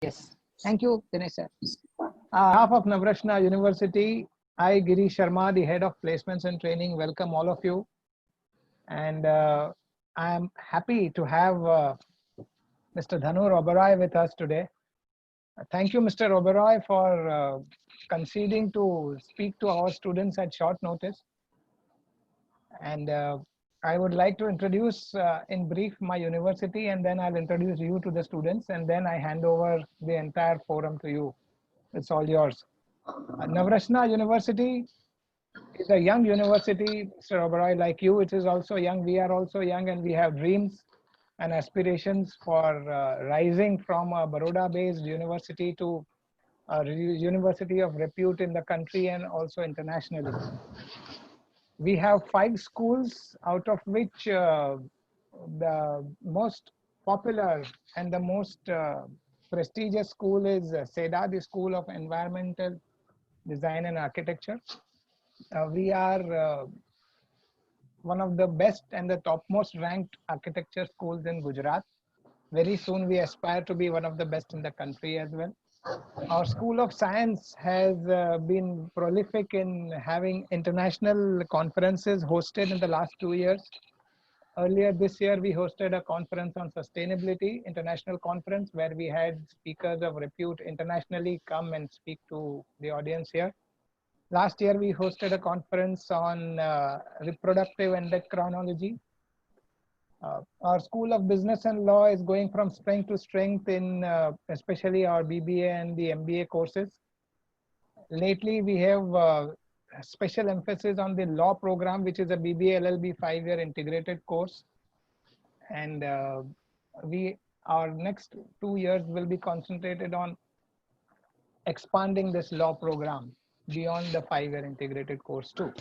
Yes. Thank you, Dinesh sir. Half of Navrashna University, I, Giri Sharma, the head of placements and training, welcome all of you. And I am happy to have Mr. Dhanu Oberoi with us today. Thank you, Mr. Oberoi, for conceding to speak to our students at short notice. And I would like to introduce in brief my university, and then I'll introduce you to the students, and then I hand over the entire forum to you. It's all yours. Navrashna University is a young university, Mr. Oberoi, like you. It is also young. We are also young, and we have dreams and aspirations for rising from a Baroda-based university to a university of repute in the country and also internationally. We have 5 schools, out of which the most popular and the most prestigious school is SEDA, the School of Environmental Design and Architecture. We are one of the best and the topmost ranked architecture schools in Gujarat. Very soon we aspire to be one of the best in the country as well. Our School of Science has been prolific in having international conferences hosted in the last 2 years. Earlier this year, we hosted a conference on sustainability, international conference, where we had speakers of repute internationally come and speak to the audience here. Last year, we hosted a conference on reproductive endocrinology. Our School of Business and Law is going from strength to strength in especially our BBA and the MBA courses. Lately, we have special emphasis on the law program, which is a BBA LLB 5-year integrated course. And our next 2 years will be concentrated on expanding this law program beyond the 5-year integrated course too.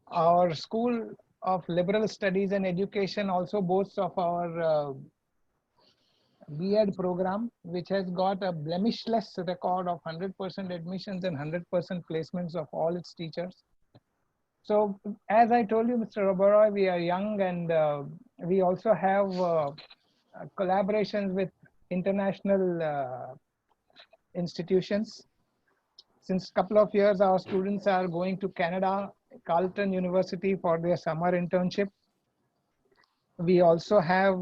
Our School of Liberal Studies and Education also boasts of our B.Ed program, which has got a blemishless record of 100% admissions and 100% placements of all its teachers. So, as I told you, Mr. Oberoi, we are young, and we also have collaborations with international institutions. Since a couple of years, our students are going to Canada, Carleton University, for their summer internship. We also have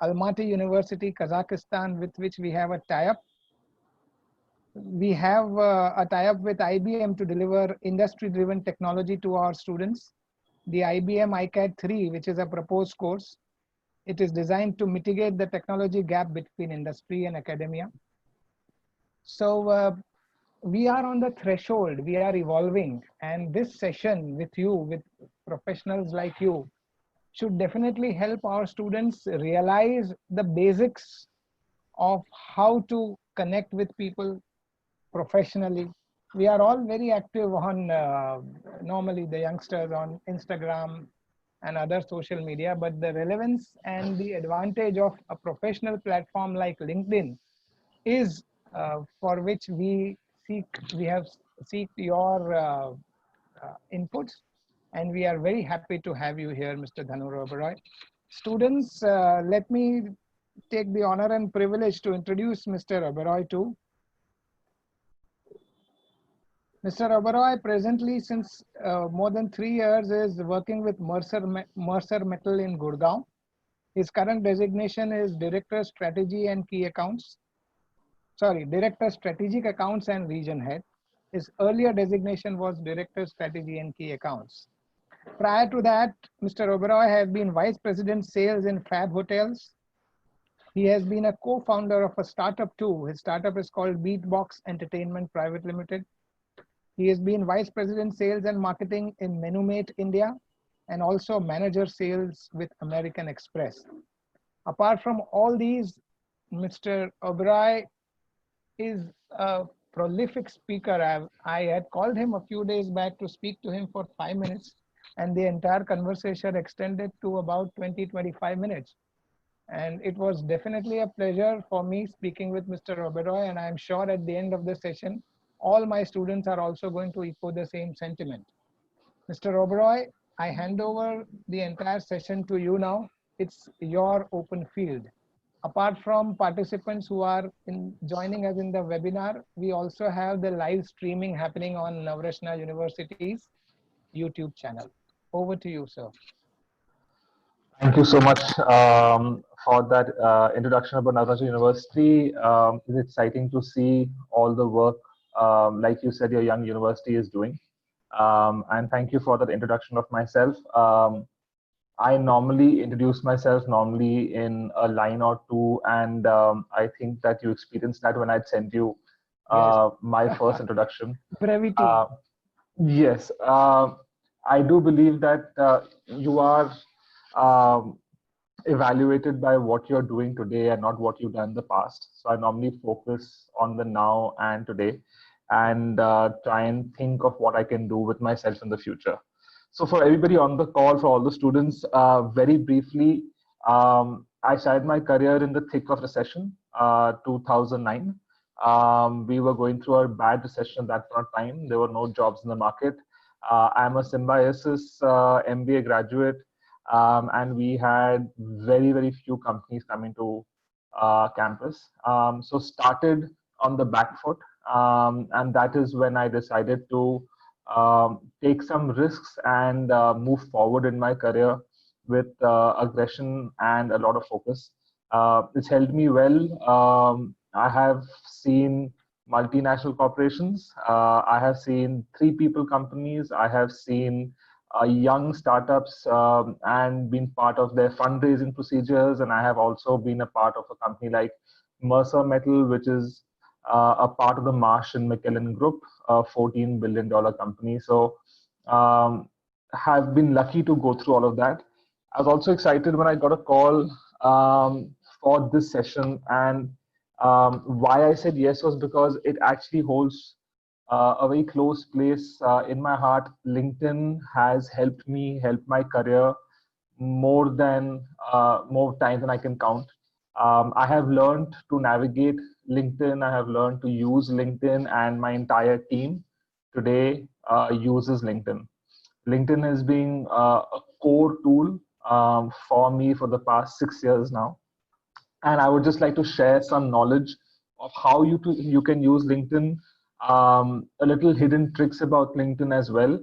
Almaty University, Kazakhstan, with which we have a tie-up. We have a tie-up with IBM to deliver industry-driven technology to our students. The IBM ICAD 3, which is a proposed course, it is designed to mitigate the technology gap between industry and academia. So we are on the threshold, we are evolving, and this session with you, with professionals like you, should definitely help our students realize the basics of how to connect with people professionally. We are all very active on normally the youngsters on Instagram and other social media, but the relevance and the advantage of a professional platform like LinkedIn is for which we have seek your inputs, and we are very happy to have you here, Mr. Dhanu Oberoi. Students, let me take the honor and privilege to introduce Mr. Oberoi too. Mr. Oberoi presently, since more than 3 years, is working with Mercer Metal in Gurgaon. His current designation is Director Strategy and Key Accounts. Sorry, Director Strategic Accounts and Region Head. His earlier designation was Director Strategy and Key Accounts. Prior to that, Mr. Oberoi has been Vice President Sales in Fab Hotels. He has been a co-founder of a startup too. His startup is called Beatbox Entertainment Private Limited. He has been Vice President Sales and Marketing in Menumate India, and also Manager Sales with American Express. Apart from all these, Mr. Oberoi is a prolific speaker. I had called him a few days back to speak to him for 5 minutes, and the entire conversation extended to about 20-25 minutes. And it was definitely a pleasure for me speaking with Mr. Oberoi, and I'm sure at the end of the session, all my students are also going to echo the same sentiment. Mr. Oberoi, I hand over the entire session to you now. It's your open field. apart from participants who are joining us in the webinar, we also have the live streaming happening on Navrashna University's YouTube channel. Over to you, sir. Thank you so much for that introduction about Navrashna University. It's exciting to see all the work, like you said, your young university is doing. And thank you for that introduction of myself. I normally introduce myself normally in a line or two, and I think that you experienced that when I sent you Yes. my first introduction. Brevity. Yes, I do believe that you are um, evaluated by what you're doing today and not what you've done in the past. So I normally focus on the now and today and try and think of what I can do with myself in the future. So for everybody on the call, for all the students, very briefly, I started my career in the thick of recession, 2009. We were going through a bad recession at that point of time. There were no jobs in the market. I'm a Symbiosis MBA graduate, and we had very, very few companies coming to campus. So started on the back foot, and that is when I decided to take some risks and move forward in my career with aggression and a lot of focus. It's helped me well. I have seen multinational corporations. I have seen three people companies. I have seen young startups and been part of their fundraising procedures. And I have also been a part of a company like Mercer Metal, which is a part of the Marsh and McLennan Group, a $14 billion company. So have been lucky to go through all of that. I was also excited when I got a call for this session, and why I said yes was because it actually holds a very close place in my heart. LinkedIn has helped me help my career more times than I can count. I have learned to navigate LinkedIn. I have learned to use LinkedIn, and my entire team today uses LinkedIn. LinkedIn has been a core tool for me for the past 6 years now. And I would just like to share some knowledge of how you can use LinkedIn, a little hidden tricks about LinkedIn as well,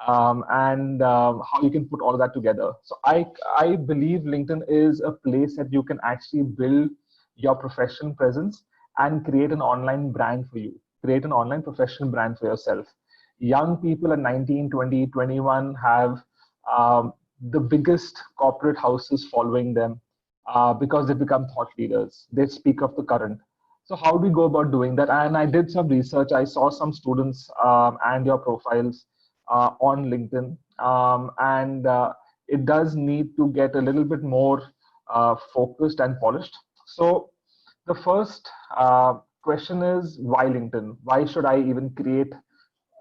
and how you can put all of that together. So I believe LinkedIn is a place that you can actually build your professional presence and create an online brand for you, create an online professional brand for yourself. Young people at 19, 20, 21 have the biggest corporate houses following them because they become thought leaders. They speak of the current. So how do we go about doing that? And I did some research. I saw some students and your profiles on LinkedIn. And it does need to get a little bit more focused and polished. So the first question is, why LinkedIn? Why should I even create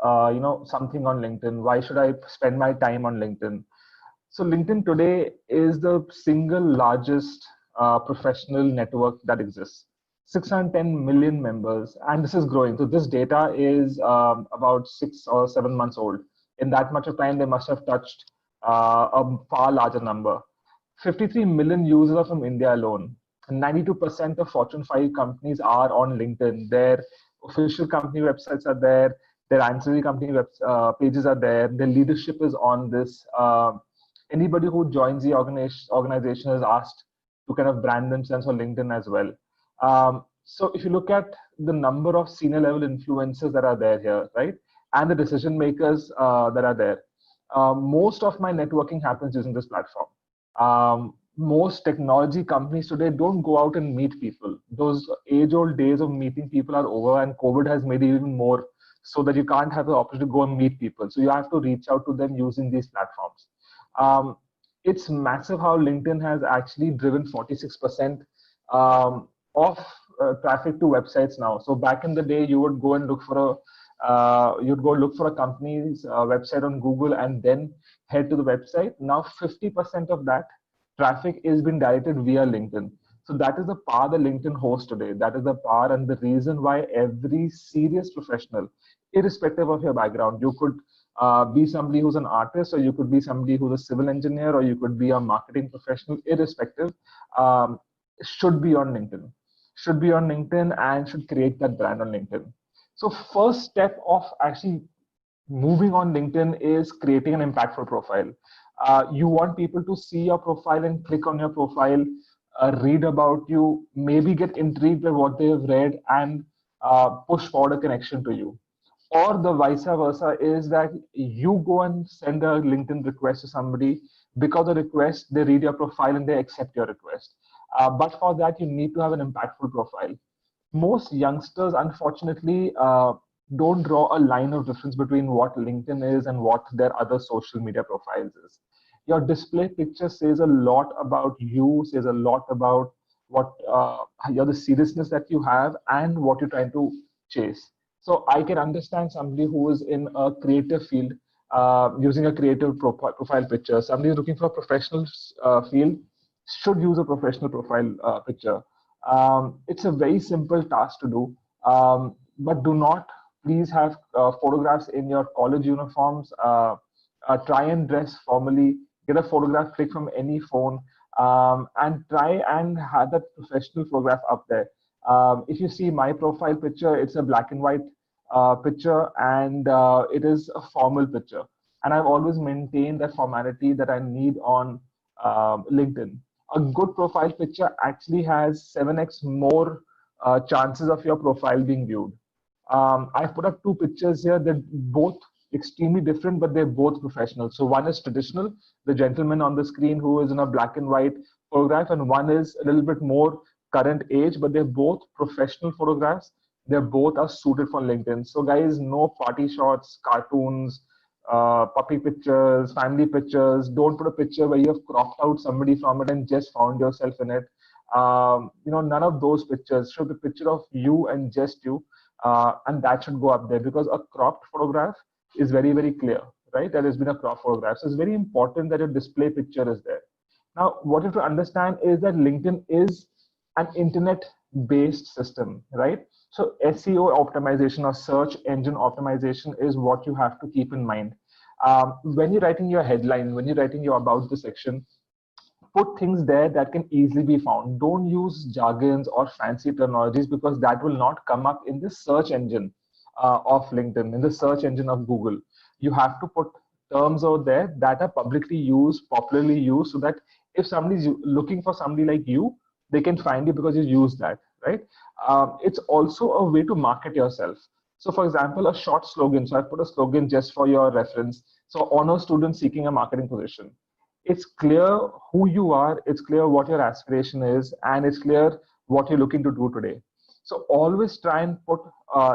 something on LinkedIn? Why should I spend my time on LinkedIn? So LinkedIn today is the single largest professional network that exists. 610 million members, and this is growing. So this data is about 6 or 7 months old. In that much of time, they must have touched a far larger number. 53 million users are from India alone. 92% of Fortune 5 companies are on LinkedIn. Their official company websites are there. Their ancillary company pages are there. Their leadership is on this. Anybody who joins the organization is asked to kind of brand themselves on LinkedIn as well. So if you look at the number of senior level influencers that are there here, right, and the decision makers that are there, most of my networking happens using this platform. Most technology companies today don't go out and meet people. Those age-old days of meeting people are over, and COVID has made it even more so that you can't have the opportunity to go and meet people. So you have to reach out to them using these platforms. It's massive how LinkedIn has actually driven 46% of traffic to websites now. So back in the day, you would go and look for a company's website on Google and then head to the website. Now 50% of that traffic is being directed via LinkedIn. So that is the power that LinkedIn hosts today. That is the power and the reason why every serious professional, irrespective of your background, you could be somebody who's an artist, or you could be somebody who's a civil engineer, or you could be a marketing professional, irrespective. should be on LinkedIn, and should create that brand on LinkedIn. So first step of actually moving on LinkedIn is creating an impactful profile. You want people to see your profile and click on your profile, read about you, maybe get intrigued by what they have read, and push forward a connection to you. Or the vice versa is that you go and send a LinkedIn request to somebody. Because of the request, they read your profile and they accept your request. But for that, you need to have an impactful profile. Most youngsters, unfortunately, don't draw a line of difference between what LinkedIn is and what their other social media profiles is. Your display picture says a lot about you, says a lot about what the seriousness that you have and what you're trying to chase. So I can understand somebody who is in a creative field using a creative profile picture. Somebody who's looking for a professional field should use a professional profile picture. It's a very simple task to do, but do not please have photographs in your college uniforms. Try and dress formally. Get a photograph click from any phone, and try and have that professional photograph up there. If you see my profile picture, it's a black and white picture, and it is a formal picture. And I've always maintained that formality that I need on LinkedIn. A good profile picture actually has 7x more chances of your profile being viewed. I've put up two pictures here. They're both extremely different, but they're both professional. So one is traditional, the gentleman on the screen who is in a black and white photograph, and one is a little bit more current age, but they're both professional photographs. They're both are suited for LinkedIn. So guys, no party shots, cartoons, puppy pictures, family pictures. Don't put a picture where you have cropped out somebody from it and just found yourself in it. None of those pictures. Show the picture of you and just you, and that should go up there, because a cropped photograph is very, very clear, right? There has been a crop photograph. So it's very important that your display picture is there. Now, what you have to understand is that LinkedIn is an internet-based system, right? So SEO optimization or search engine optimization is what you have to keep in mind. When you're writing your headline, when you're writing your about the section, put things there that can easily be found. Don't use jargons or fancy terminologies, because that will not come up in the search engine of LinkedIn, in the search engine of Google. You have to put terms out there that are publicly used, popularly used, so that if somebody's looking for somebody like you, they can find you because you use that, right? It's also a way to market yourself. So for example, a short slogan. So I put a slogan just for your reference. So honor student seeking a marketing position. It's clear who you are, it's clear what your aspiration is, and it's clear what you're looking to do today. So always try and put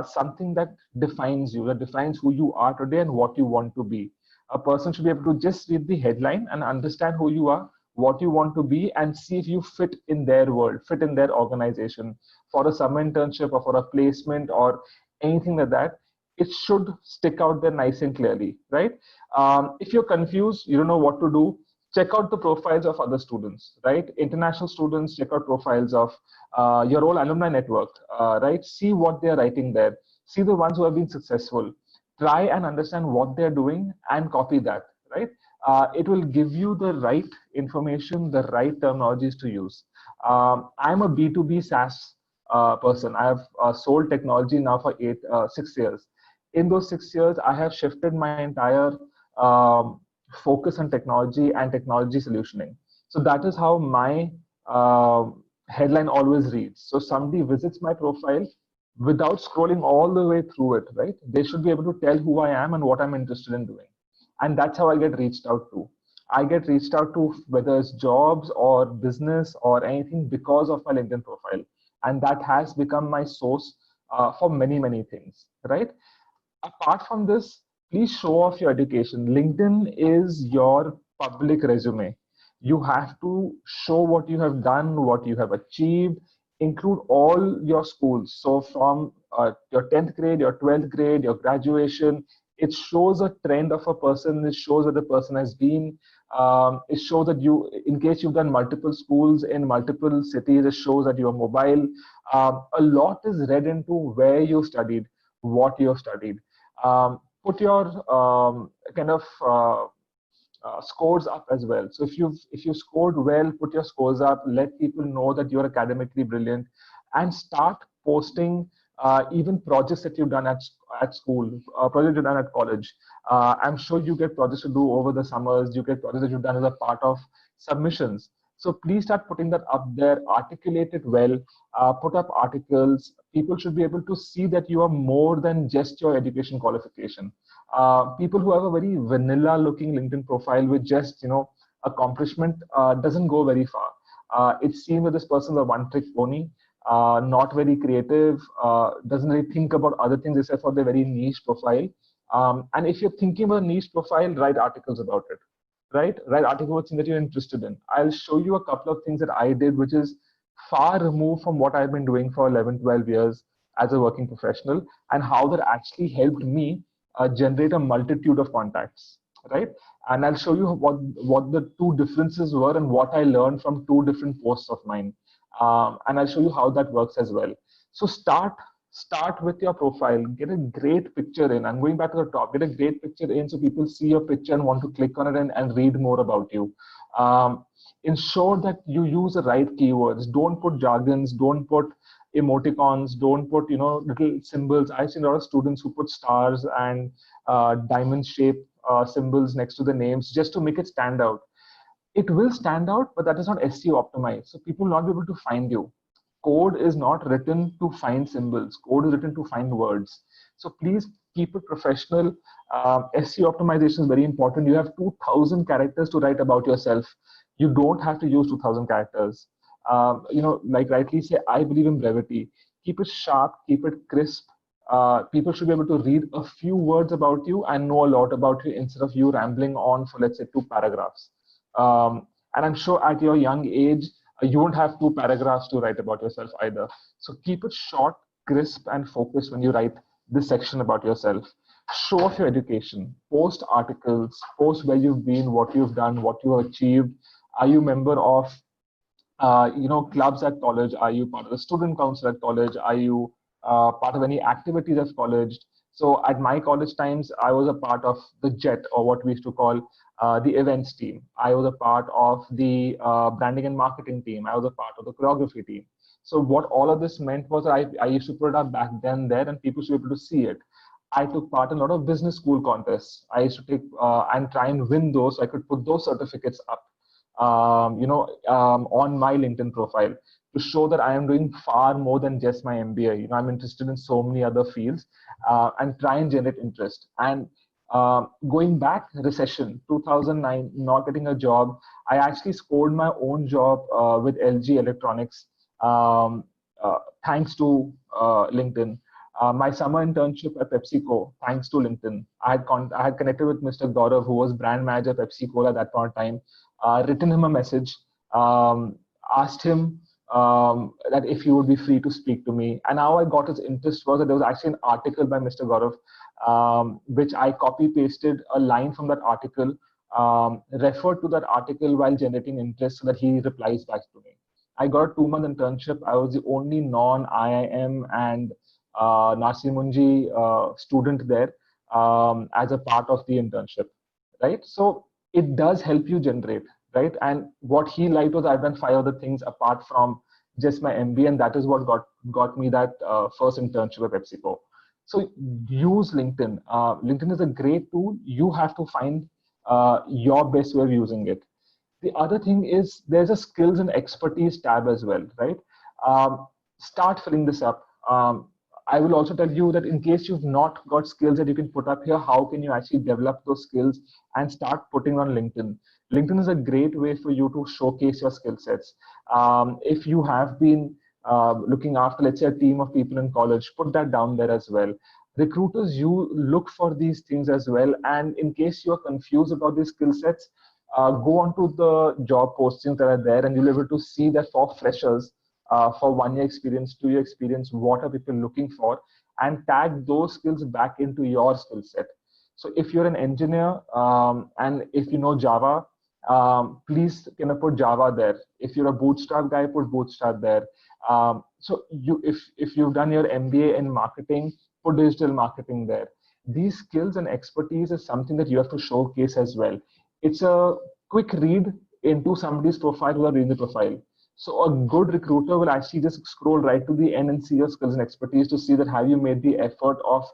something that defines you, that defines who you are today and what you want to be. A person should be able to just read the headline and understand who you are, what you want to be, and see if you fit in their world, fit in their organization. For a summer internship or for a placement or anything like that, it should stick out there nice and clearly, right? If you're confused, you don't know what to do, check out the profiles of other students, right? International students, check out profiles of your whole alumni network, right? See what they're writing there. See the ones who have been successful. Try and understand what they're doing and copy that, right? It will give you the right information, the right terminologies to use. I'm a B2B SaaS person. I have sold technology now for 6 years. In those 6 years, I have shifted my entire focus on technology and technology solutioning. So that is how my headline always reads. So somebody visits my profile without scrolling all the way through it, right? They should be able to tell who I am and what I'm interested in doing. And that's how I get reached out to. I get reached out to whether it's jobs or business or anything because of my LinkedIn profile. And that has become my source for many, many things, right? Apart from this, please show off your education. LinkedIn is your public resume. You have to show what you have done, what you have achieved, include all your schools. So from your 10th grade, your 12th grade, your graduation, it shows a trend of a person. It shows where the person has been. It shows that you, in case you've done multiple schools in multiple cities, it shows that you are mobile. A lot is read into where you studied, what you have studied. Put your kind of scores up as well. So if you scored well, put your scores up, let people know that you're academically brilliant, and start posting even projects that you've done at school, projects you've done at college. I'm sure you get projects to do over the summers. You get projects that you've done as a part of submissions. So please start putting that up there, articulate it well, put up articles. People should be able to see that you are more than just your education qualification. People who have a very vanilla looking LinkedIn profile with just, accomplishment doesn't go very far. It seems that this person is a one trick pony, not very creative, doesn't really think about other things except for the very niche profile. And if you're thinking about a niche profile, write articles about it. Write articles about things that you're interested in. I'll show you a couple of things that I did, which is far removed from what I've been doing for 11, 12 years as a working professional, and how that actually helped me generate a multitude of contacts, right? And I'll show you what the two differences were and what I learned from two different posts of mine. And I'll show you how that works as well. So start with your profile, get a great picture in. I'm going back to the top, get a great picture in so people see your picture and want to click on it and read more about you. Ensure that you use the right keywords. Don't put jargons, don't put emoticons, don't put little symbols. I've seen a lot of students who put stars and diamond shaped symbols next to the names just to make it stand out. It will stand out, but that is not SEO optimized. So people will not be able to find you. Code is not written to find symbols. Code is written to find words. So please keep it professional. SEO optimization is very important. You have 2,000 characters to write about yourself. You don't have to use 2,000 characters. Like rightly say, I believe in brevity. Keep it sharp, keep it crisp. People should be able to read a few words about you and know a lot about you instead of you rambling on for, let's say, 2 paragraphs. And I'm sure at your young age, you won't have 2 paragraphs to write about yourself either. So keep it short, crisp, and focused when you write this section about yourself. Show off your education, post articles, post where you've been, what you've done, what you have achieved. Are you a member of clubs at college? Are you part of the student council at college? Are you part of any activities at college? So at my college times, I was a part of the JET, or what we used to call the events team. I was a part of the branding and marketing team. I was a part of the choreography team. So what all of this meant was I used to put it up back then there, and people should be able to see it. I took part in a lot of business school contests. I used to take and try and win those, so I could put those certificates up, on my LinkedIn profile to show that I am doing far more than just my MBA. I'm interested in so many other fields, and try and generate interest. And going back, recession, 2009, not getting a job, I actually scored my own job with LG Electronics, thanks to LinkedIn. My summer internship at PepsiCo, thanks to LinkedIn. I had connected with Mr. Gaurav, who was brand manager at PepsiCo at that point of time, written him a message, asked him that if he would be free to speak to me. And how I got his interest was that there was actually an article by Mr. Gaurav, which I copy pasted a line from that article, referred to that article while generating interest so that he replies back to me. I got a 2-month internship. I was the only non-IIM and Narsee Monjee student there as a part of the internship, right? So it does help you generate, right? And what he liked was I've done 5 other things apart from just my MBA, and that is what got me that first internship at PepsiCo. So use LinkedIn. LinkedIn is a great tool. You have to find your best way of using it. The other thing is there's a skills and expertise tab as well, right? Start filling this up. I will also tell you that in case you've not got skills that you can put up here, how can you actually develop those skills and start putting on LinkedIn? LinkedIn is a great way for you to showcase your skill sets. If you have been looking after, let's say, a team of people in college, put that down there as well. Recruiters, you look for these things as well. And in case you're confused about these skill sets, go onto the job postings that are there, and you'll be able to see that for freshers, for 1-year experience, 2-year experience, what are people looking for, and tag those skills back into your skill set. So if you're an engineer and if you know Java, please put Java there. If you're a bootstrap guy, put bootstrap there. So if you've done your MBA in marketing, put digital marketing there. These skills and expertise is something that you have to showcase as well. It's a quick read into somebody's profile who are reading the profile. So a good recruiter will actually just scroll right to the end and see your skills and expertise to see that have you made the effort of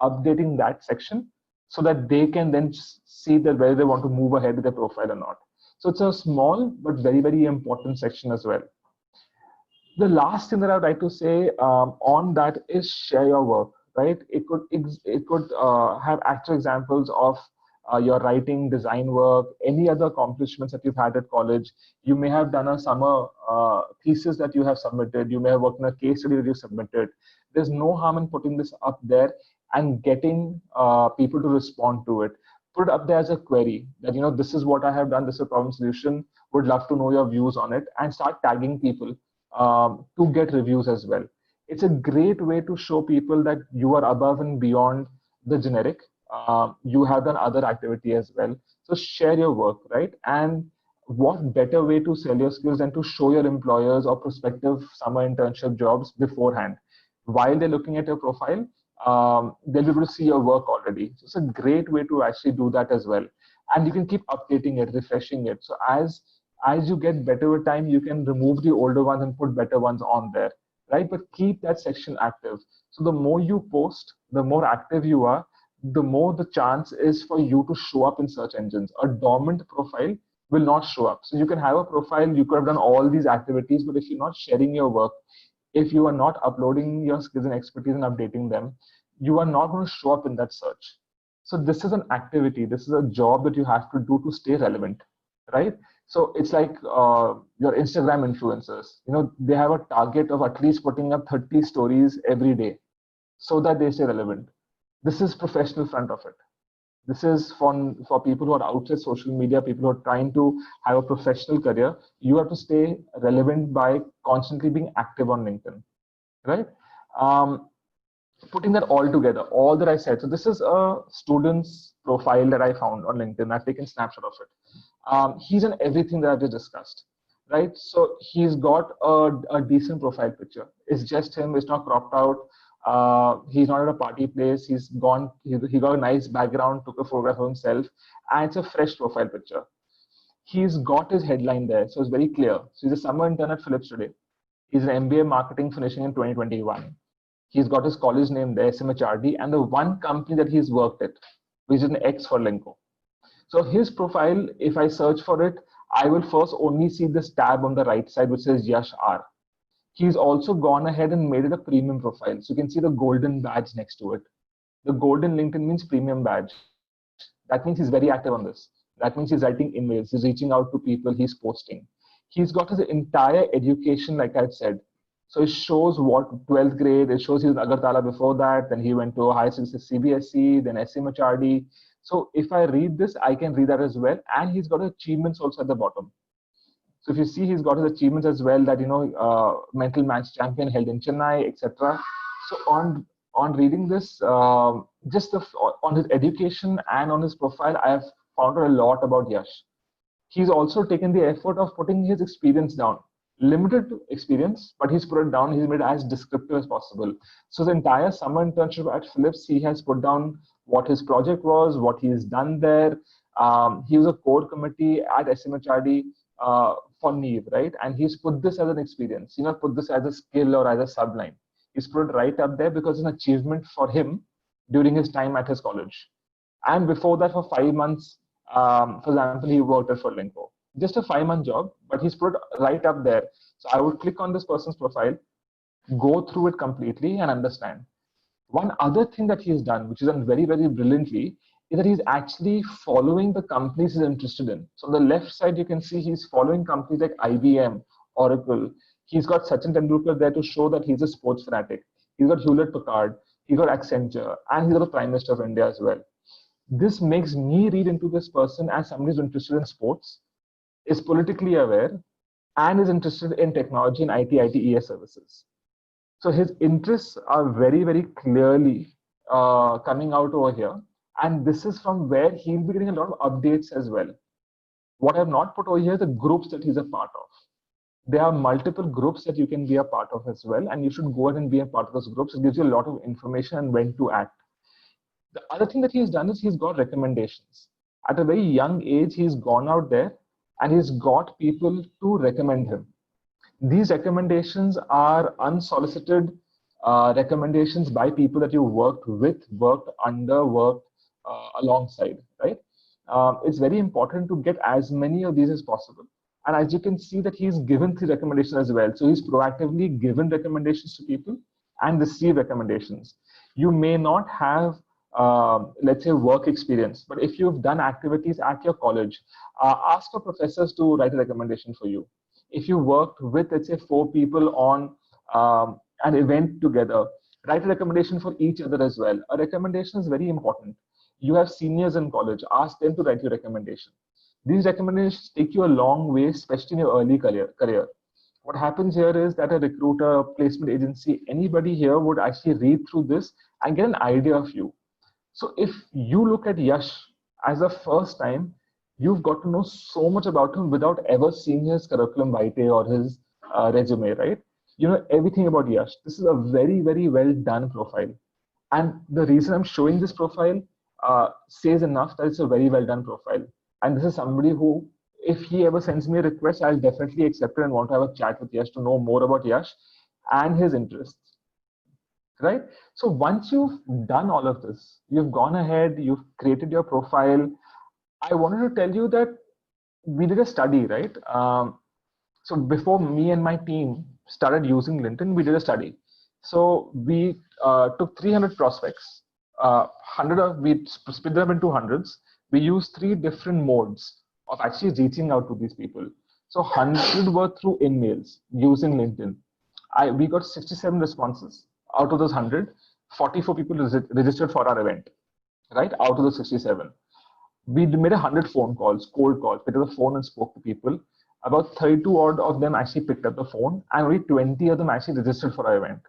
updating that section so that they can then see that whether they want to move ahead with their profile or not. So it's a small but very, very important section as well. The last thing that I would like to say on that is share your work, right? It could have actual examples of your writing, design work, any other accomplishments that you've had at college. You may have done a summer thesis that you have submitted. You may have worked on a case study that you submitted. There's no harm in putting this up there and getting people to respond to it. Put it up there as a query that, this is what I have done. This is a problem solution. Would love to know your views on it, and start tagging people to get reviews as well. It's a great way to show people that you are above and beyond the generic. You have done other activity as well. So share your work, right? And what better way to sell your skills than to show your employers or prospective summer internship jobs beforehand? While they're looking at your profile, they'll be able to see your work already. So it's a great way to actually do that as well. And you can keep updating it, refreshing it. So as you get better with time, you can remove the older ones and put better ones on there, right? But keep that section active. So the more you post, the more active you are, the more the chance is for you to show up in search engines. A dormant profile will not show up. So you can have a profile, you could have done all these activities, but if you're not sharing your work, if you are not uploading your skills and expertise and updating them, you are not going to show up in that search. So this is an activity. This is a job that you have to do to stay relevant, right? So it's like your Instagram influencers. They have a target of at least putting up 30 stories every day so that they stay relevant. This is professional front of it. This is for people who are outside social media, people who are trying to have a professional career. You have to stay relevant by constantly being active on LinkedIn, right? Putting that all together, all that I said. So this is a student's profile that I found on LinkedIn. I've taken a snapshot of it. He's in everything that I've just discussed, right? So he's got a decent profile picture. It's just him. It's not cropped out. He's not at a party place. He got a nice background, took a photograph of himself, and it's a fresh profile picture. He's got his headline there, so it's very clear. So he's a summer intern at Philips today. He's an MBA marketing finishing in 2021. He's got his college name there, SMHRD, and the one company that he's worked at, which is an X for Linko. So his profile, if I search for it, I will first only see this tab on the right side, which says Yash R. He's also gone ahead and made it a premium profile. So you can see the golden badge next to it. The golden LinkedIn means premium badge. That means he's very active on this. That means he's writing emails, he's reaching out to people, he's posting. He's got his entire education, like I said. So it shows what 12th grade, it shows he was in Agartala before that, then he went to higher services CBSE, then SMHRD. So if I read this, I can read that as well. And he's got achievements also at the bottom. So if you see, he's got his achievements as well, that, mental match champion held in Chennai, etc. So on reading this, on his education and on his profile, I have found out a lot about Yash. He's also taken the effort of putting his experience down. Limited experience, but he's put it down. He's made it as descriptive as possible. So the entire summer internship at Philips, he has put down what his project was, what he's done there. He was a core committee at SMHRD for Neve, right? And he's put this as an experience. He's not put this as a skill or as a subline. He's put it right up there because it's an achievement for him during his time at his college. And before that, for 5 months, for example, he worked at Linko. Just a 5-month job, but he's put it right up there. So I would click on this person's profile, go through it completely and understand. One other thing that he's done, which is done very, very brilliantly, is that he's actually following the companies he's interested in. So on the left side, you can see he's following companies like IBM, Oracle. He's got Sachin Tendulkar there to show that he's a sports fanatic. He's got Hewlett Packard, he's got Accenture, and he's got the Prime Minister of India as well. This makes me read into this person as somebody who's interested in sports, is politically aware, and is interested in technology and ITES services. So his interests are very, very clearly coming out over here. And this is from where he'll be getting a lot of updates as well. What I've not put over here is the groups that he's a part of. There are multiple groups that you can be a part of as well. And you should go ahead and be a part of those groups. It gives you a lot of information and when to act. The other thing that he's done is he's got recommendations. At a very young age, he's gone out there and he's got people to recommend him. These recommendations are unsolicited recommendations by people that you worked with, worked under, worked alongside, right? It's very important to get as many of these as possible. And as you can see that he's given 3 recommendations as well. So he's proactively given recommendations to people and received recommendations. You may not have, let's say, work experience, but if you've done activities at your college, ask your professors to write a recommendation for you. If you worked with, let's say, 4 people on an event together, write a recommendation for each other as well. A recommendation is very important. You have seniors in college, ask them to write your recommendation. These recommendations take you a long way, especially in your early career. What happens here is that a recruiter, a placement agency, anybody here would actually read through this and get an idea of you. So if you look at Yash as a first time, you've got to know so much about him without ever seeing his curriculum vitae or his resume, right? You know everything about Yash. This is a very, very well done profile. And the reason I'm showing this profile says enough that it's a very well done profile. And this is somebody who, if he ever sends me a request, I'll definitely accept it and want to have a chat with Yash to know more about Yash and his interests, right? So once you've done all of this, you've gone ahead, you've created your profile. I wanted to tell you that we did a study, right? So before me and my team started using LinkedIn, we did a study. So we took 300 prospects, 100 of, we split them into hundreds. We used 3 different modes of actually reaching out to these people. So 100 were through InMails using LinkedIn. We got 67 responses. Out of those 100, 44 people registered for our event, right? Out of the 67. We made 100 phone calls, cold calls, picked up the phone and spoke to people. About 32 odd of them actually picked up the phone, and only 20 of them actually registered for our event.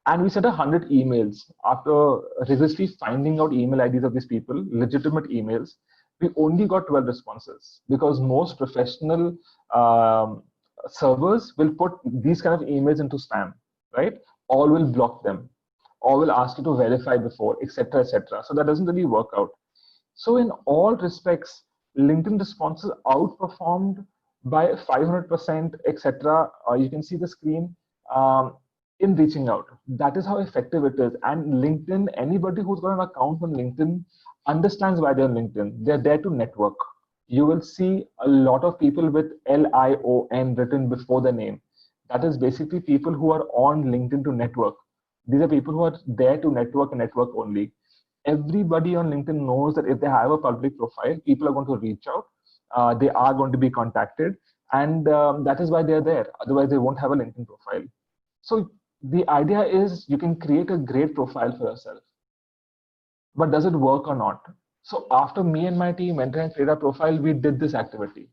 And we sent 100 emails. After rigorously finding out email IDs of these people, legitimate emails, we only got 12 responses, because most professional servers will put these kind of emails into spam, right? All will block them, or will ask you to verify before, etc., etc. So that doesn't really work out. So in all respects, LinkedIn responses outperformed by 500%, etc. You can see the screen in reaching out. That is how effective it is. And LinkedIn, anybody who's got an account on LinkedIn understands why they're on LinkedIn. They're there to network. You will see a lot of people with LION written before the name. That is basically people who are on LinkedIn to network. These are people who are there to network and network only. Everybody on LinkedIn knows that if they have a public profile, people are going to reach out. They are going to be contacted, and that is why they're there. Otherwise, they won't have a LinkedIn profile. So the idea is you can create a great profile for yourself, but does it work or not? So after me and my team went and created a profile, we did this activity.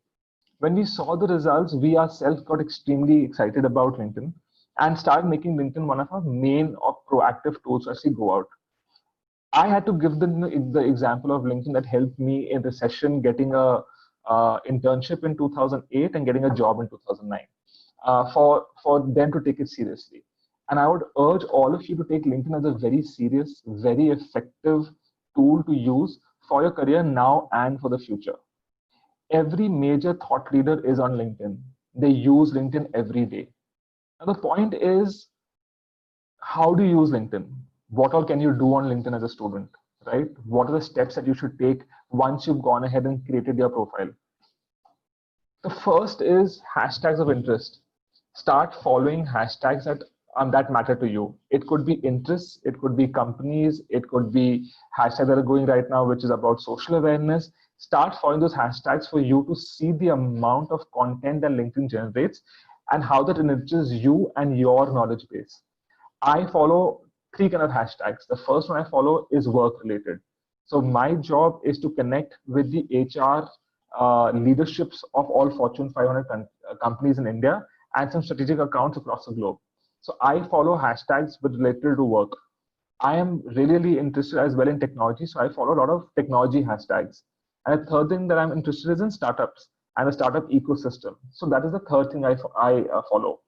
When we saw the results, we ourselves got extremely excited about LinkedIn and started making LinkedIn one of our main or proactive tools to actually go out. I had to give the example of LinkedIn that helped me in recession, getting a internship in 2008 and getting a job in 2009, for them to take it seriously. And I would urge all of you to take LinkedIn as a very serious, very effective tool to use for your career now and for the future. Every major thought leader is on LinkedIn. They use LinkedIn every day. Now the point is, how do you use LinkedIn? What all can you do on LinkedIn as a student, right? What are the steps that you should take once you've gone ahead and created your profile? The first is hashtags of interest. Start following hashtags that matter to you. It could be interests, it could be companies, it could be hashtags that are going right now, which is about social awareness. Start following those hashtags for you to see the amount of content that LinkedIn generates and how that enriches you and your knowledge base. I follow 3 kind of hashtags. The first one I follow is work related. So my job is to connect with the HR leaderships of all Fortune 500 companies in India and some strategic accounts across the globe. So I follow hashtags with related to work. I am really interested as well in technology, so I follow a lot of technology hashtags. And the third thing that I'm interested in startups and the startup ecosystem. So that is the third thing I follow.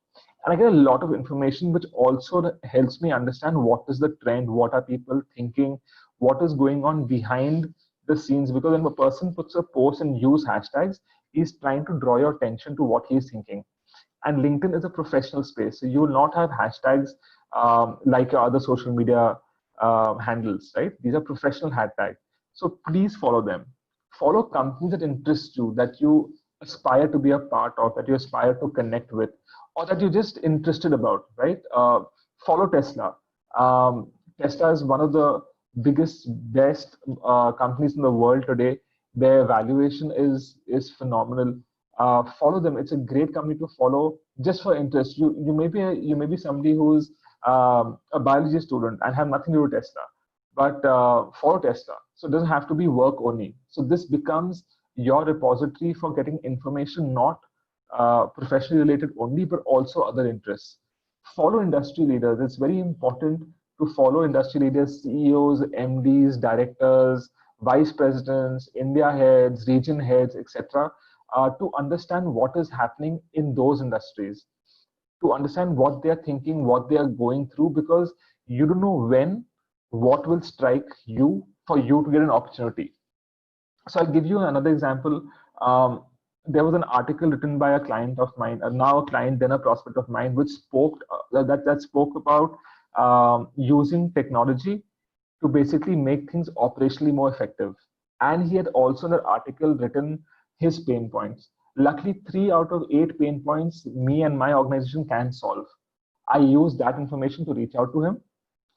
And I get a lot of information which also helps me understand what is the trend, what are people thinking, what is going on behind the scenes, because when a person puts a post and use hashtags, he's trying to draw your attention to what he's thinking. And LinkedIn is a professional space, so you will not have hashtags like your other social media handles, right? These are professional hashtags. So please follow them. Follow companies that interest you, that you aspire to be a part of, that you aspire to connect with, or that you're just interested about, right? Follow Tesla. Tesla is one of the biggest, best companies in the world today. Their valuation is phenomenal. Follow them. It's a great company to follow just for interest. You may be somebody who's a biology student and have nothing to do with Tesla, but follow Tesla. So it doesn't have to be work only. So this becomes your repository for getting information, not professionally related only, but also other interests. Follow industry leaders. It's very important to follow industry leaders, CEOs, MDs, directors, vice presidents, India heads, region heads, etc., to understand what is happening in those industries, to understand what they are thinking, what they are going through, because you don't know when, what will strike you for you to get an opportunity. So I'll give you another example. There was an article written by a client of mine, now a client, then a prospect of mine, which spoke that spoke about using technology to basically make things operationally more effective. And he had also in an article written his pain points. Luckily, 3 out of 8 pain points me and my organization can solve. I use that information to reach out to him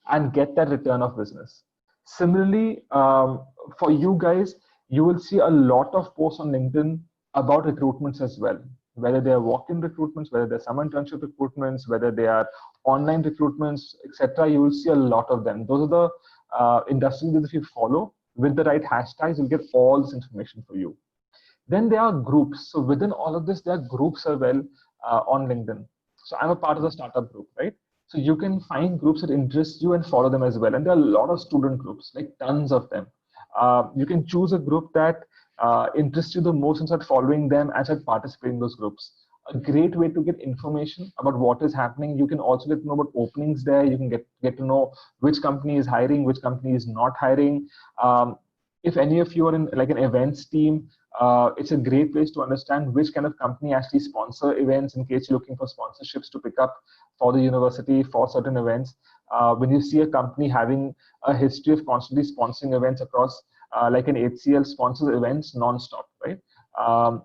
and get that return of business. Similarly, for you guys, you will see a lot of posts on LinkedIn about recruitments as well, whether they are walk-in recruitments, whether they're some internship recruitments, whether they are online recruitments, etc. You will see a lot of them. Those are the industries that if you follow with the right hashtags, you'll get all this information for you. Then there are groups. So within all of this, there are groups as well on LinkedIn. So I'm a part of the startup group, right? So you can find groups that interest you and follow them as well. And there are a lot of student groups, like tons of them. You can choose a group that interests you the most and start following them and start participating in those groups. A great way to get information about what is happening. You can also get to know about openings there. You can get to know which company is hiring, which company is not hiring. If any of you are in like an events team, it's a great place to understand which kind of company actually sponsor events in case you're looking for sponsorships to pick up for the university for certain events. When you see a company having a history of constantly sponsoring events across, like an HCL sponsors events non-stop, right?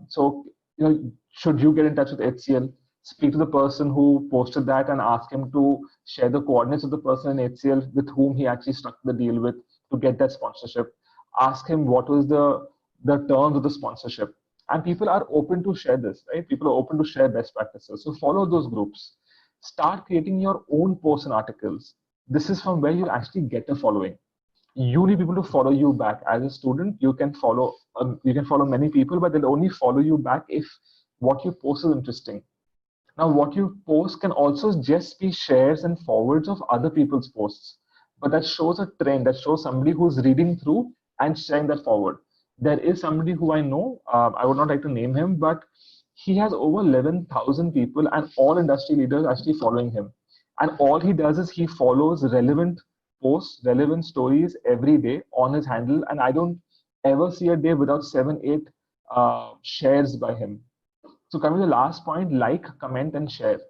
So, should you get in touch with HCL, speak to the person who posted that and ask him to share the coordinates of the person in HCL with whom he actually struck the deal with to get that sponsorship. Ask him what was the terms of the sponsorship. And people are open to share this, right? People are open to share best practices. So follow those groups. Start creating your own posts and articles. This is from where you actually get a following. You need people to follow you back. As a student, you can follow many people, but they'll only follow you back if what you post is interesting. Now, what you post can also just be shares and forwards of other people's posts, but that shows a trend, that shows somebody who's reading through and sharing that forward. There is somebody who I know, I would not like to name him, but he has over 11,000 people and all industry leaders actually following him. And all he does is he follows relevant posts, relevant stories every day on his handle. And I don't ever see a day without 7, 8 shares by him. So coming to the last point, like, comment, and share.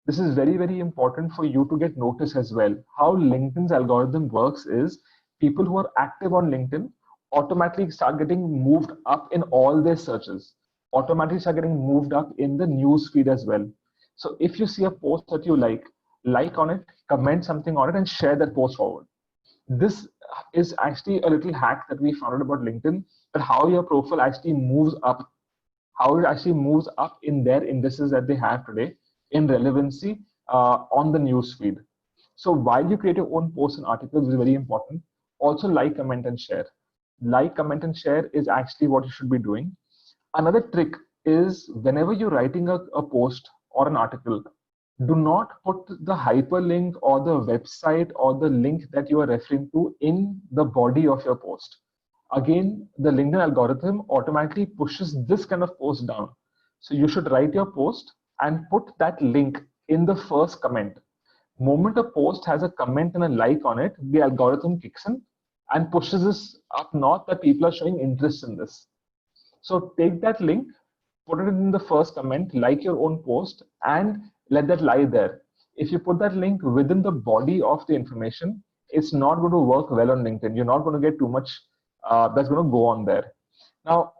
This is very, very important for you to get noticed as well. How LinkedIn's algorithm works is people who are active on LinkedIn automatically start getting moved up in all their searches, automatically start getting moved up in the news feed as well. So if you see a post that you like on it, comment something on it, and share that post forward. This is actually a little hack that we found out about LinkedIn, that how your profile actually moves up, how it actually moves up in their indices that they have today in relevancy on the news feed. So while you create your own posts and articles, is very important. Also like, comment, and share. Like, comment, and share is actually what you should be doing. Another trick is whenever you're writing a post or an article, do not put the hyperlink or the website or the link that you are referring to in the body of your post. Again, the LinkedIn algorithm automatically pushes this kind of post down. So you should write your post and put that link in the first comment. Moment a post has a comment and a like on it, the algorithm kicks in and pushes this up north that people are showing interest in this. So take that link, put it in the first comment, like your own post, and let that lie there. If you put that link within the body of the information, it's not going to work well on LinkedIn. You're not going to get too much that's going to go on there. Now,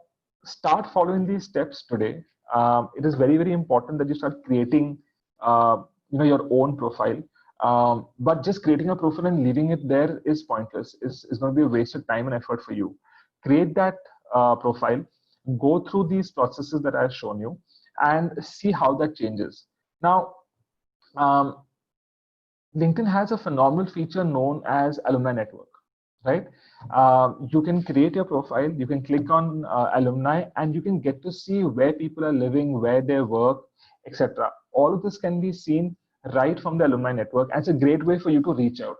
start following these steps today. It is very, very important that you start creating, your own profile. But just creating a profile and leaving it there is pointless. It's going to be a wasted time and effort for you. Create that profile, go through these processes that I've shown you, and see how that changes. Now, um, LinkedIn has a phenomenal feature known as alumni network, right? You can create your profile, you can click on alumni, and you can get to see where people are living, where they work, etc. All of this can be seen right from the alumni network, and it's a great way for you to reach out.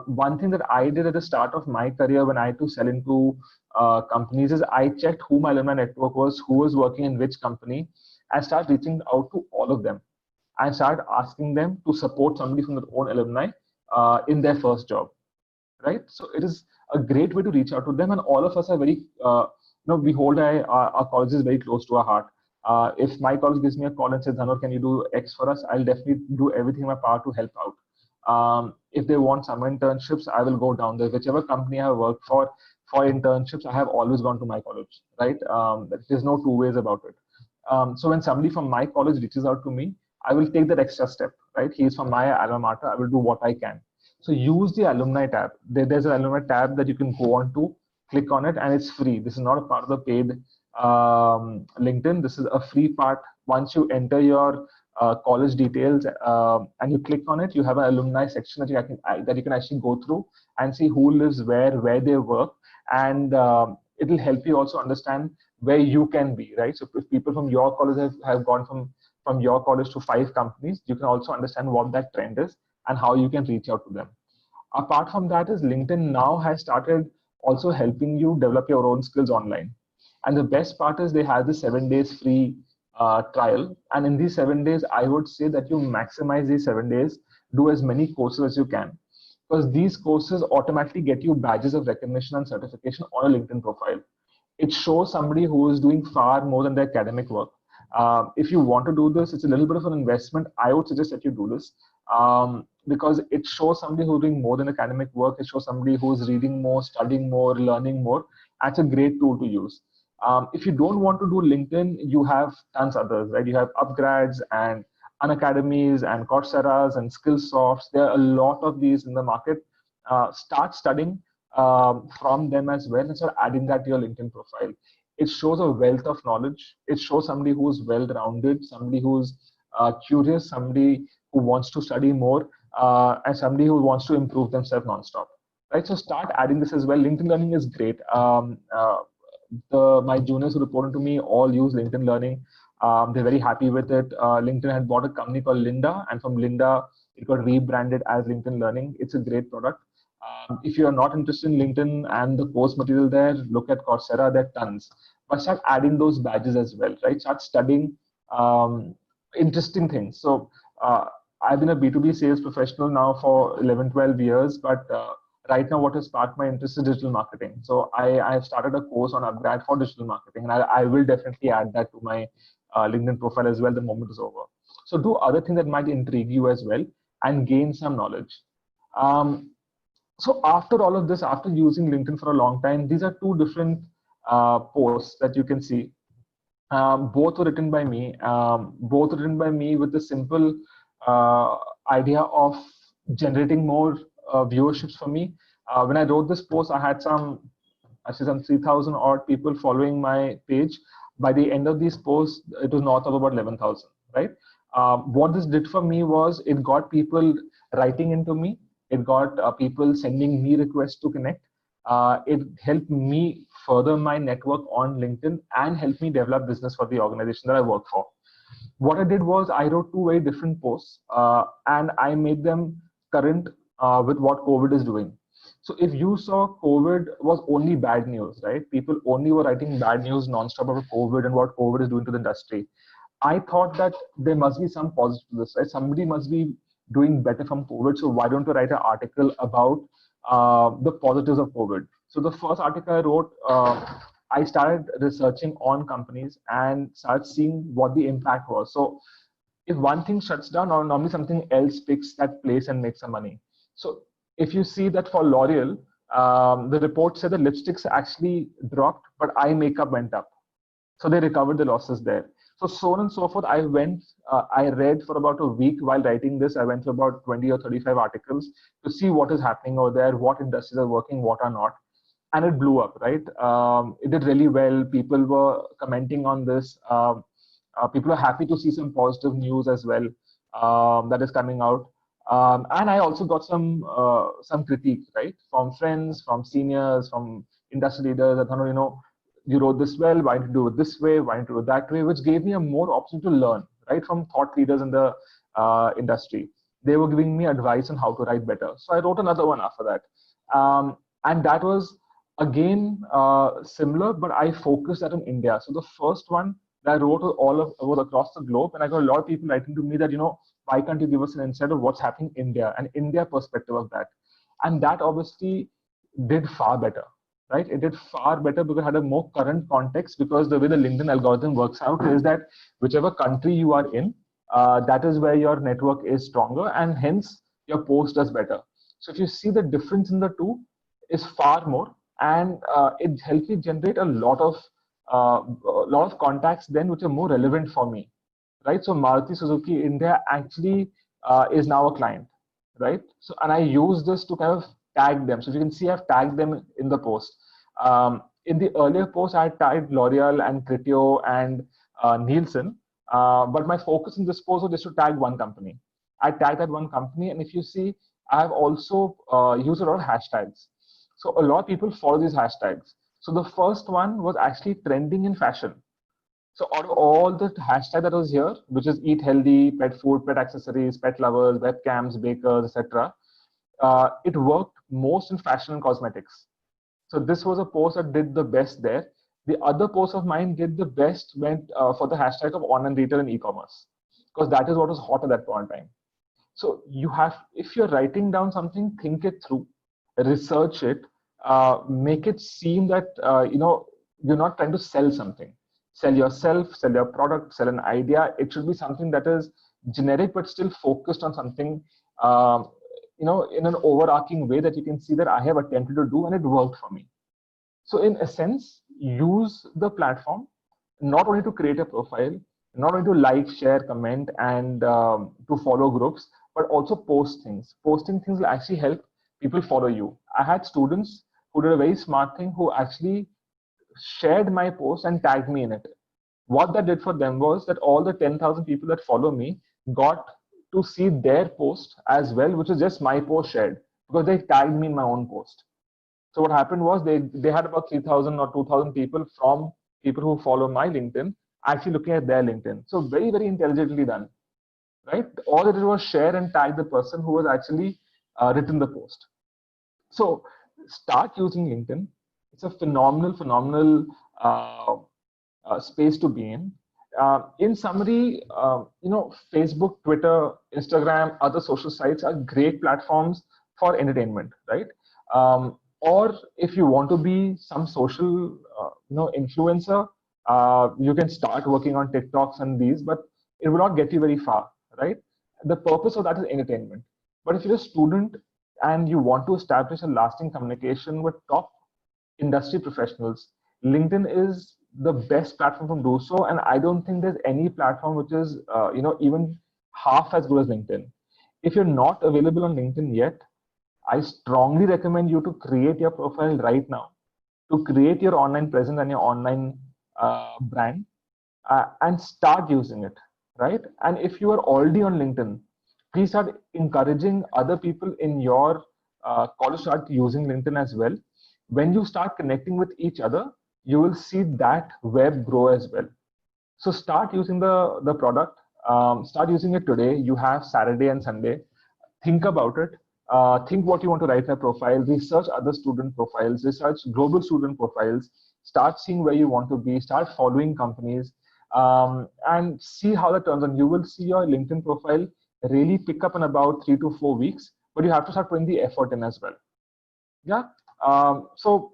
One thing that I did at the start of my career when I had to sell into companies is I checked who my alumni network was, who was working in which company, and start reaching out to all of them and start asking them to support somebody from their own alumni in their first job, right? So it is a great way to reach out to them, and all of us are very, we hold our colleges very close to our heart. If my college gives me a call and says, Dhanur, can you do X for us? I'll definitely do everything in my power to help out. If they want some internships, I will go down there. Whichever company I have worked for internships, I have always gone to my college, right? There's no two ways about it. So when somebody from my college reaches out to me, I will take that extra step, right? He's from my alma mater. I will do what I can. So use the alumni tab. There's an alumni tab that you can go on to, click on it, and it's free. This is not a part of the paid LinkedIn. This is a free part. Once you enter your college details and you click on it, you have an alumni section that you can actually go through and see who lives where they work, and it will help you also understand where you can be, right? So if people from your college have gone from your college to 5 companies, you can also understand what that trend is and how you can reach out to them. Apart from that is LinkedIn now has started also helping you develop your own skills online. And the best part is they have the 7 days free trial. And in these 7 days, I would say that you maximize these 7 days, do as many courses as you can, because these courses automatically get you badges of recognition and certification on a LinkedIn profile. It shows somebody who is doing far more than their academic work. If you want to do this, it's a little bit of an investment. I would suggest that you do this because it shows somebody who's doing more than academic work. It shows somebody who's reading more, studying more, learning more. That's a great tool to use. If you don't want to do LinkedIn, you have tons others, right? You have Upgrads and Unacademies and Coursera's and Skillsofts. There are a lot of these in the market. Start studying from them as well and start adding that to your LinkedIn profile. It shows a wealth of knowledge. It shows somebody who's well-rounded, somebody who's curious, somebody who wants to study more, and somebody who wants to improve themselves nonstop. Right? So start adding this as well. LinkedIn Learning is great. My juniors who reported to me all use LinkedIn Learning. They're very happy with it. LinkedIn had bought a company called Lynda, and from Lynda, it got rebranded as LinkedIn Learning. It's a great product. If you are not interested in LinkedIn and the course material there, look at Coursera, there are tons. But start adding those badges as well, right? Start studying interesting things. So I've been a B2B sales professional now for 11, 12 years, but right now what has sparked my interest is digital marketing. So I have started a course on Upgrad for digital marketing, and I will definitely add that to my LinkedIn profile as well the moment is over. So do other things that might intrigue you as well and gain some knowledge. So after all of this, after using LinkedIn for a long time, these are 2 different posts that you can see. Both were written by me. Both written by me with the simple idea of generating more viewerships for me. When I wrote this post, I had some 3,000 odd people following my page. By the end of these posts, it was north of about 11,000, right? What this did for me was it got people writing into me. It got people sending me requests to connect. It helped me further my network on LinkedIn and helped me develop business for the organization that I work for. What I did was I wrote 2 very different posts and I made them current with what COVID is doing. So if you saw COVID was only bad news, right? People only were writing bad news nonstop about COVID and what COVID is doing to the industry. I thought that there must be some positive to this, right? Somebody must be doing better from COVID. So why don't we write an article about the positives of COVID. So the first article I wrote, I started researching on companies and started seeing what the impact was. So if one thing shuts down, or normally something else picks that place and makes some money. So if you see that for L'Oreal, the report said the lipsticks actually dropped, but eye makeup went up. So they recovered the losses there. So on and so forth. I read for about a week while writing this. I went through about 20 or 35 articles to see what is happening over there, what industries are working, what are not. And it blew up, right? It did really well. People were commenting on this. People are happy to see some positive news as well that is coming out. And I also got some critique, right, from friends, from seniors, from industry leaders. That you wrote this well. Why don't you do it this way? Why don't you do it that way? Which gave me a more option to learn, right, from thought leaders in the industry. They were giving me advice on how to write better. So I wrote another one after that, and that was again similar, but I focused that on India. So the first one that I wrote was across the globe, and I got a lot of people writing to me that why can't you give us an insight of what's happening in India, an India perspective of that, and that obviously did far better, right? It did far better because it had a more current context, because the way the LinkedIn algorithm works out is that whichever country you are in, that is where your network is stronger, and hence your post does better. So if you see the difference in the two is far more, and it helped me generate a lot of contacts then which are more relevant for me, right? So Maruti Suzuki India actually is now a client, right? So, and I use this to kind of tag them. So if you can see, I've tagged them in the post. In the earlier post, I tagged L'Oreal and Criteo and Nielsen, but my focus in this post was just to tag one company. I tagged that one company, and if you see, I have also used a lot of hashtags. So a lot of people follow these hashtags. So the first one was actually trending in fashion. So out of all the hashtag that was here, which is eat healthy, pet food, pet accessories, pet lovers, webcams, bakers, etc., it worked most in fashion and cosmetics. So this was a post that did the best there. The other post of mine did the best went for the hashtag of online retail and e-commerce, because that is what was hot at that point in time. So if you're writing down something, think it through, research it, make it seem that you're not trying to sell something, sell yourself, sell your product, sell an idea. It should be something that is generic but still focused on something, in an overarching way that you can see that I have attempted to do and it worked for me. So in a sense, use the platform not only to create a profile, not only to like, share, comment, and to follow groups, but also post things. Posting things will actually help people follow you. I had students who did a very smart thing, who actually shared my post and tagged me in it. What that did for them was that all the 10,000 people that follow me got to see their post as well, which is just my post shared, because they tagged me in my own post. So what happened was they had about 3,000 or 2,000 people from people who follow my LinkedIn actually looking at their LinkedIn. So very, very intelligently done, right? All they did was share and tag the person who was actually written the post. So start using LinkedIn. It's a phenomenal space to be in. In summary, Facebook, Twitter, Instagram, other social sites are great platforms for entertainment, right? Or if you want to be some social, influencer, you can start working on TikToks and these, but it will not get you very far, right? The purpose of that is entertainment. But if you're a student and you want to establish a lasting communication with top industry professionals, LinkedIn is the best platform to do so. And I don't think there's any platform which is, even half as good as LinkedIn. If you're not available on LinkedIn yet, I strongly recommend you to create your profile right now, to create your online presence and your online brand, and start using it, right? And if you are already on LinkedIn, please start encouraging other people in your college start using LinkedIn as well. When you start connecting with each other, you will see that web grow as well. So start using the product. Start using it today. You have Saturday and Sunday. Think about it. Think what you want to write in a profile. Research other student profiles. Research global student profiles. Start seeing where you want to be. Start following companies, and see how that turns on. You will see your LinkedIn profile really pick up in about 3 to 4 weeks. But you have to start putting the effort in as well. Yeah. So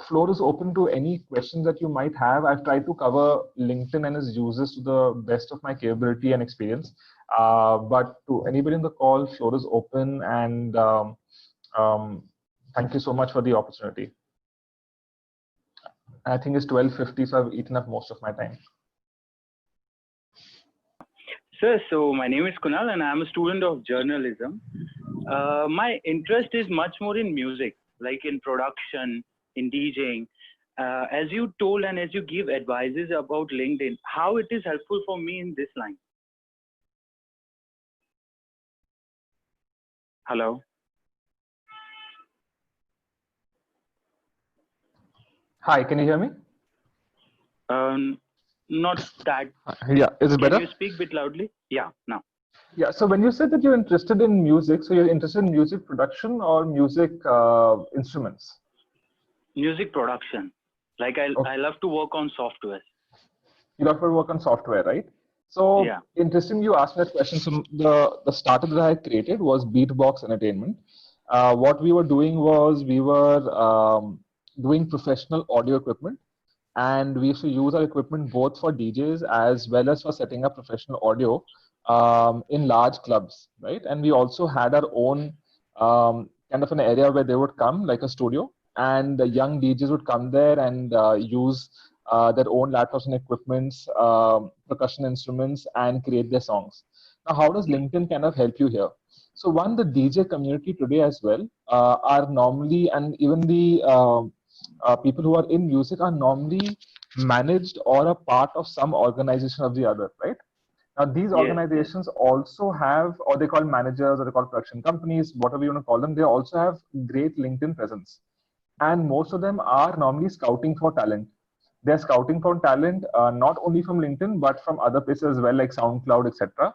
floor is open to any questions that you might have. I've tried to cover LinkedIn and its uses to the best of my capability and experience. But to anybody in the call, floor is open, and um, thank you so much for the opportunity. I think it's 12:50, so I've eaten up most of my time. Sir, so my name is Kunal and I'm a student of journalism. My interest is much more in music, like in production, in DJing. As you told and as you give advices about LinkedIn, how it is helpful for me in this line? Hello? Hi, can you hear me? Not that. Yeah, is it better? Can you speak a bit loudly? Yeah, now. Yeah, so when you said that you're interested in music, so you're interested in music production or music instruments? Music production. Like I love to work on software. You love to work on software, right? So Yeah. interesting you asked that question. So the startup that I created was Beatbox Entertainment. What we were doing was we were doing professional audio equipment, and we used to use our equipment both for DJs as well as for setting up professional audio in large clubs, right? And we also had our own kind of an area where they would come, like a studio, and the young DJs would come there and use their own laptops and equipments, percussion instruments, and create their songs. Now, how does LinkedIn kind of help you here? So, one, the DJ community today as well are normally, and even the people who are in music are normally managed or a part of some organization of the other, right? Now, these organizations also have, or they call managers, or they call production companies, whatever you want to call them, they also have great LinkedIn presence. And most of them are normally scouting for talent. They're scouting for talent not only from LinkedIn, but from other places as well, like SoundCloud, etc.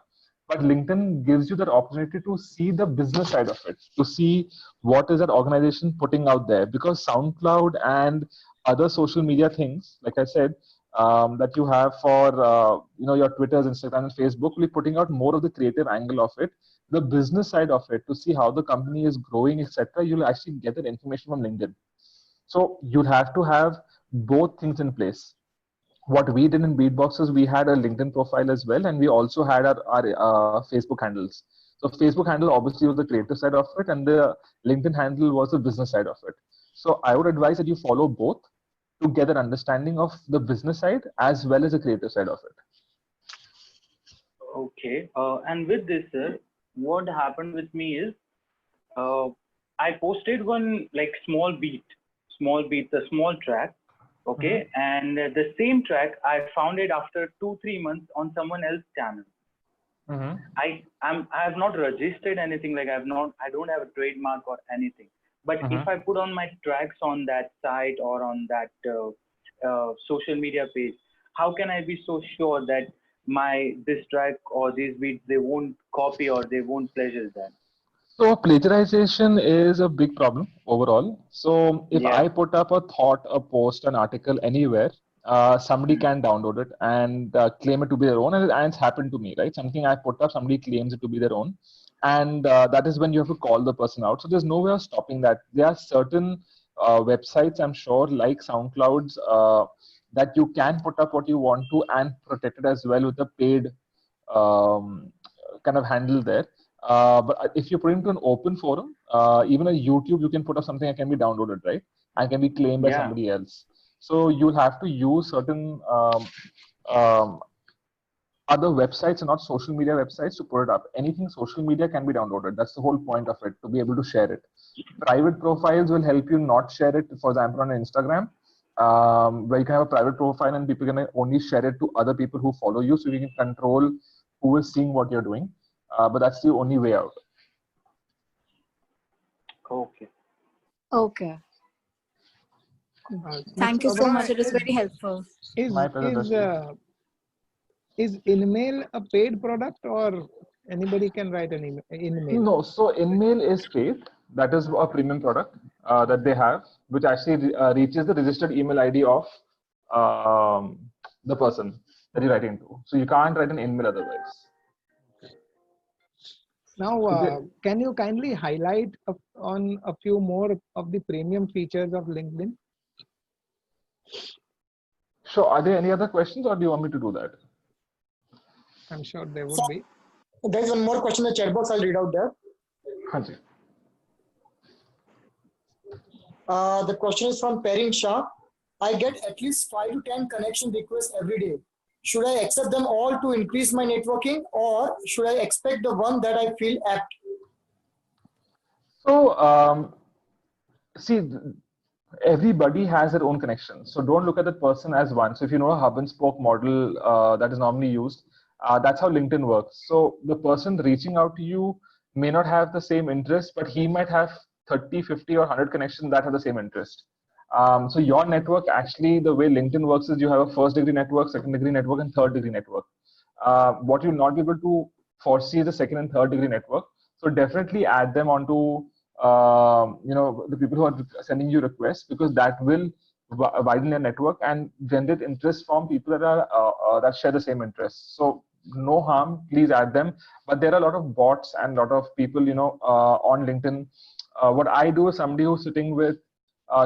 But LinkedIn gives you that opportunity to see the business side of it, to see what is that organization putting out there. Because SoundCloud and other social media things, like I said, that you have for your Twitters, Instagram, and Facebook, will be putting out more of the creative angle of it, the business side of it, to see how the company is growing, etc. You'll actually get that information from LinkedIn. So you'd have to have both things in place. What we did in Beatbox is we had a LinkedIn profile as well, and we also had our Facebook handles. So Facebook handle obviously was the creative side of it, and the LinkedIn handle was the business side of it. So I would advise that you follow both to get an understanding of the business side as well as the creative side of it. Okay. And with this, sir, what happened with me is I posted one like small beat, a small track. Okay. And the same track, I found it after 2-3 months on someone else's channel. I have not registered anything, like I don't have a trademark or anything. But if I put on my tracks on that site or on that social media page, how can I be so sure that this track or these beats, they won't copy or they won't plagiarize that? So plagiarization is a big problem overall. So if I put up a thought, a post, an article anywhere, somebody can download it and claim it to be their own, and it's happened to me, right? Something I put up, somebody claims it to be their own, and that is when you have to call the person out. So there's no way of stopping that. There are certain websites, I'm sure, like SoundClouds, that you can put up what you want to and protect it as well with a paid kind of handle there. But if you put it into an open forum, even a YouTube, you can put up something that can be downloaded, right? And can be claimed by somebody else. So you'll have to use certain other websites and not social media websites to put it up. Anything social media can be downloaded. That's the whole point of it, to be able to share it. Private profiles will help you not share it, for example, on Instagram, where you can have a private profile and people can only share it to other people who follow you, so you can control who is seeing what you're doing. But that's the only way out. Okay. Okay. Thank you so much. It is very helpful. My pleasure. Is InMail a paid product, or anybody can write an InMail? No, so InMail is paid. That is a premium product that they have, which actually reaches the registered email ID of the person that you're writing to. So you can't write an InMail otherwise. Now, can you kindly highlight on a few more of the premium features of LinkedIn? Sure. Are there any other questions, or do you want me to do that? I'm sure there So, would be. there's one more question in the chat box. I'll read out there. Hanji. The question is from Perin Shah. I get at least 5 to 10 connection requests every day. Should I accept them all to increase my networking, or should I expect the one that I feel apt? So, see, everybody has their own connection. So don't look at that person as one. So if you know a hub and spoke model that is normally used, that's how LinkedIn works. So the person reaching out to you may not have the same interest, but he might have 30, 50, or 100 connections that have the same interest. So your network, actually, the way LinkedIn works is you have a first degree network, second degree network, and third degree network. What you'll not be able to foresee is the second and third degree network. So definitely add them onto the people who are sending you requests, because that will widen your network and generate interest from people that are that share the same interests. So no harm, please add them. But there are a lot of bots and a lot of people, on LinkedIn. What I do is somebody who's sitting with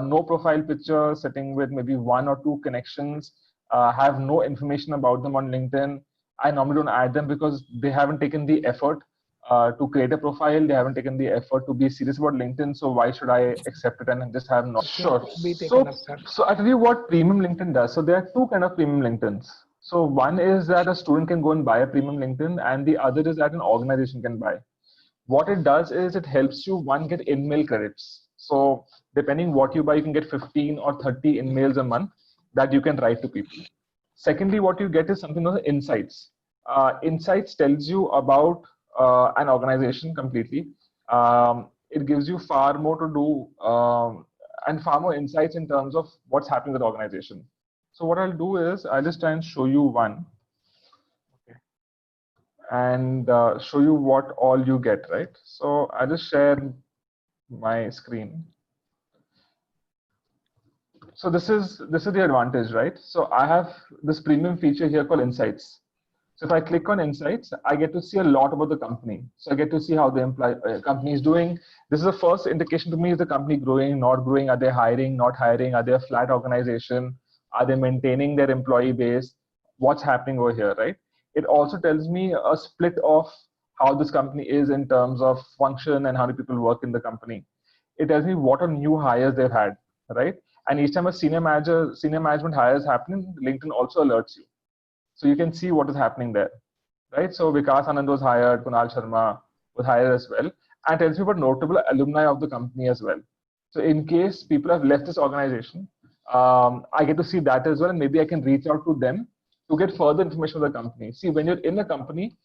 no profile picture, sitting with maybe 1 or 2 connections, have no information about them on LinkedIn. I normally don't add them because they haven't taken the effort to create a profile. They haven't taken the effort to be serious about LinkedIn. So why should I accept it and just have not? Sure. Be taken up, sir. So I tell you what premium LinkedIn does. So there are 2 kind of premium LinkedIns. So one is that a student can go and buy a premium LinkedIn, and the other is that an organization can buy. What it does is it helps you, one, get in-mail credits. So depending what you buy, you can get 15 or 30 in-mails a month that you can write to people. Secondly, what you get is something called insights. Insights tells you about an organization completely. It gives you far more to do and far more insights in terms of what's happening with the organization. So what I'll do is I'll just try and show you one. Okay. And show you what all you get, right? So I'll just share my screen. So this is the advantage, right? So I have this premium feature here called Insights. So if I click on Insights, I get to see a lot about the company. So I get to see how the company is doing. This is the first indication to me: is the company growing, not growing? Are they hiring, not hiring? Are they a flat organization? Are they maintaining their employee base? What's happening over here, right? It also tells me a split of how this company is in terms of function and how many people work in the company. It tells me what are new hires they've had, right? And each time a senior management hire is happening, LinkedIn also alerts you. So you can see what is happening there, right? So Vikas Anand was hired, Kunal Sharma was hired as well, and tells me about notable alumni of the company as well. So in case people have left this organization, I get to see that as well, and maybe I can reach out to them to get further information of the company. See, when you're in a company,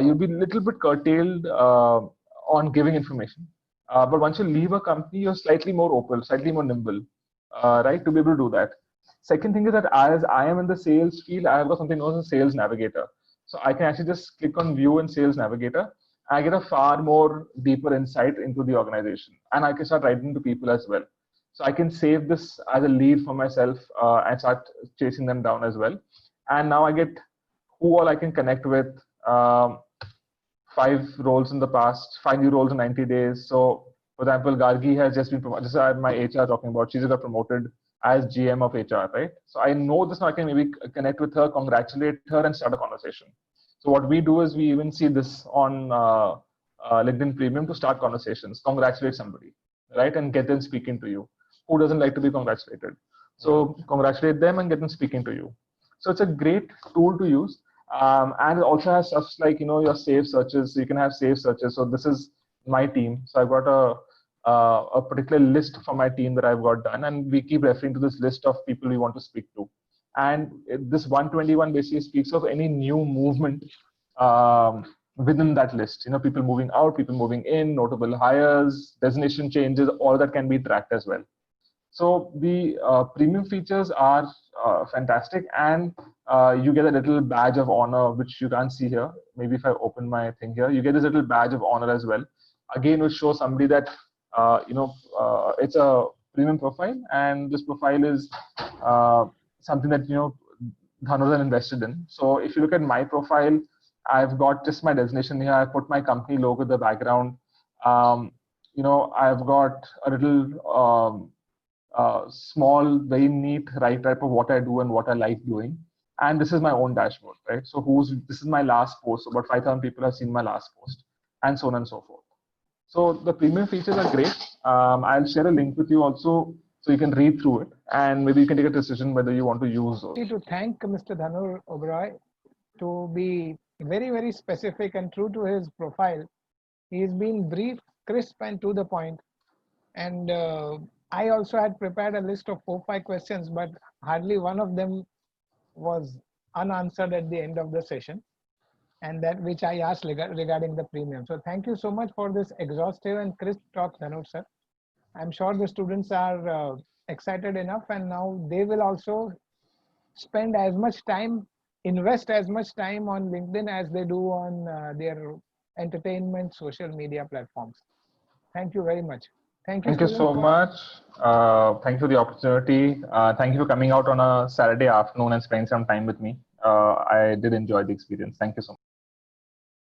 you'll be a little bit curtailed on giving information. But once you leave a company, you're slightly more open, slightly more nimble, right, to be able to do that. Second thing is that as I am in the sales field, I have got something known as a sales navigator. So I can actually just click on view in sales navigator. I get a far more deeper insight into the organization, and I can start writing to people as well. So I can save this as a lead for myself and start chasing them down as well. And now I get who all I can connect with. 5 roles in the past, 5 new roles in 90 days. So for example, Gargi has just been promoted. This is my HR talking about. She's got promoted as GM of HR, right? So I know this now. I can maybe connect with her, congratulate her, and start a conversation. So what we do is we even see this on LinkedIn Premium to start conversations, congratulate somebody, right, and get them speaking to you. Who doesn't like to be congratulated? So congratulate them and get them speaking to you. So it's a great tool to use. And it also has stuff like, your save searches. So you can have save searches. So this is my team. So I've got a particular list for my team that I've got done, and we keep referring to this list of people we want to speak to. And this 121 basically speaks of any new movement within that list. People moving out, people moving in, notable hires, designation changes, all that can be tracked as well. So the premium features are fantastic, and you get a little badge of honor, which you can't see here. Maybe if I open my thing here, you get this little badge of honor as well. Again, it will show somebody that it's a premium profile, and this profile is something that Dhanuran invested in. So if you look at my profile, I've got just my designation here. I put my company logo in the background. I've got a little small, very neat write-up of what I do and what I like doing. And this is my own dashboard, right? So this is my last post. About 5,000 people have seen my last post, and so on and so forth. So the premium features are great. I'll share a link with you also, so you can read through it, and maybe you can take a decision whether you want to use those. To thank Mr. Dhanur Oberoi to be very, very specific and true to his profile. He's been brief, crisp, and to the point. And I also had prepared a list of 4-5 questions, but hardly one of them was unanswered at the end of the session, and that which I asked regarding the premium. So thank you so much for this exhaustive and crisp talk, Dhanur sir. I'm sure the students are excited enough, and now they will also spend as much time, invest as much time on LinkedIn as they do on their entertainment social media platforms. Thank you very much. Thank you. Thank you so much. Thank you for the opportunity. Thank you for coming out on a Saturday afternoon and spending some time with me. I did enjoy the experience. Thank you so much.